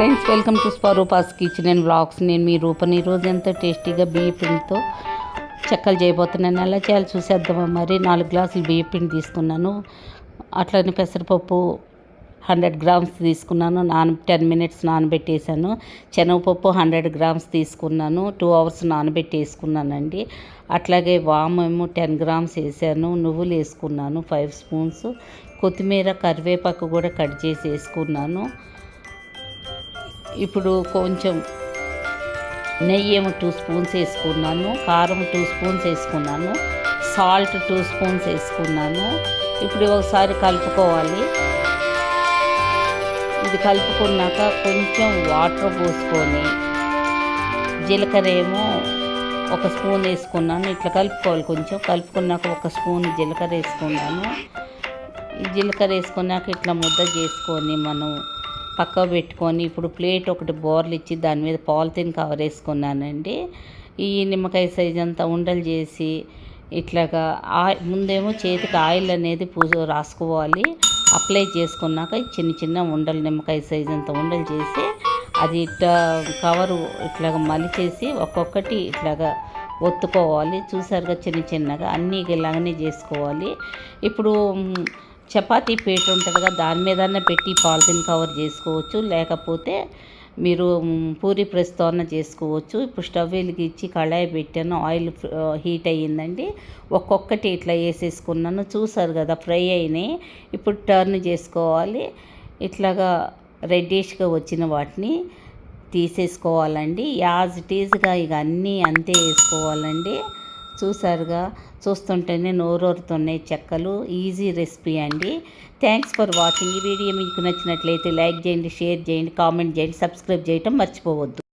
Friends, welcome to Swarupa's kitchen and vlogs. నేను మీ రూపని. ఈరోజు ఎంతో టేస్టీగా బియ్య పిండితో చెక్కలు చేయబోతున్నాను. ఎలా చేయాలో చూసేద్దామా మరి. 4 గ్లాసులు బియ్య పిండి తీసుకున్నాను. అట్లనే పెసరపప్పు 100 గ్రామ్స్ తీసుకున్నాను. 10 మినిట్స్ నానబెట్టేసాను. శనగపప్పు 100 గ్రామ్స్ తీసుకున్నాను. 2 అవర్స్ నానబెట్టేసుకున్నానండి. అట్లాగే వాము 10 గ్రామ్స్ వేసాను. నువ్వులు వేసుకున్నాను 5 స్పూన్స్. కొత్తిమీర కరివేపాకు కూడా కట్ చేసి వేసుకున్నాను. ఇప్పుడు కొంచెం నెయ్యి 2 స్పూన్స్ వేసుకున్నాను. కారం 2 స్పూన్స్ వేసుకున్నాను. సాల్ట్ 2 స్పూన్స్ వేసుకున్నాను. ఇప్పుడు ఒకసారి కలుపుకోవాలి. ఇది కలుపుకున్నాక కొంచెం వాటర్ పోసుకొని జీలకర్ర 1 స్పూన్ వేసుకున్నాను. ఇట్లా కలుపుకోవాలి. కొంచెం కలుపుకున్నాక 1 స్పూన్ జీలకర్ర వేసుకున్నాను. ఈ జీలకర్ర వేసుకున్నాక ఇట్లా ముద్ద చేసుకొని మనం పక్క పెట్టుకొని ఇప్పుడు ప్లేట్ ఒకటి బోర్లు ఇచ్చి దాని మీద పాలిథిన్ కవర్ వేసుకున్నానండి. ఈ నిమ్మకాయ సైజ్ అంతా ఉండలు చేసి ఇట్లాగా ముందేమో చేతికి ఆయిల్ అనేది రాసుకోవాలి. అప్లై చేసుకున్నాక చిన్న చిన్న ఉండలు నిమ్మకాయ సైజ్ అంతా ఉండలు చేసి అది ఇట్లా కవరు ఇట్లాగా మలిచేసి ఒక్కొక్కటి ఇట్లాగా ఒత్తుకోవాలి. చూసారుగా చిన్న చిన్నగా అన్నీ ఇలాగనే చేసుకోవాలి. ఇప్పుడు చపాతీ పీట ఉంటుంది కదా, దాని మీదనే పెట్టి పాలిథిన్ కవర్ చేసుకోవచ్చు. లేకపోతే మీరు పూరి ప్రెస్తో చేసుకోవచ్చు. ఇప్పుడు స్టవ్ వెలిగించి కళాయి పెట్టాను. ఆయిల్ హీట్ అయ్యిందండి. ఒక్కొక్కటి ఇట్లా వేసేసుకున్నాను. చూసారు కదా ఫ్రై అయినాయి. ఇప్పుడు టర్న్ చేసుకోవాలి. ఇట్లాగా రెడ్డిష్గా వచ్చిన వాటిని తీసేసుకోవాలండి. యాజ్ ఇట్ ఈజ్గా ఇక అన్నీ అంతే వేసుకోవాలండి. చూసారుగా, చూస్తుంటేనే నోరూరుతున్నాయి చెక్కలు. ఈజీ రెసిపీ అండి. Thanks for watching. ఈ వీడియో మీకు నచ్చినట్లయితే లైక్ చేయండి, షేర్ చేయండి, కామెంట్ చేయండి, సబ్స్క్రైబ్ చేయటం మర్చిపోవద్దు.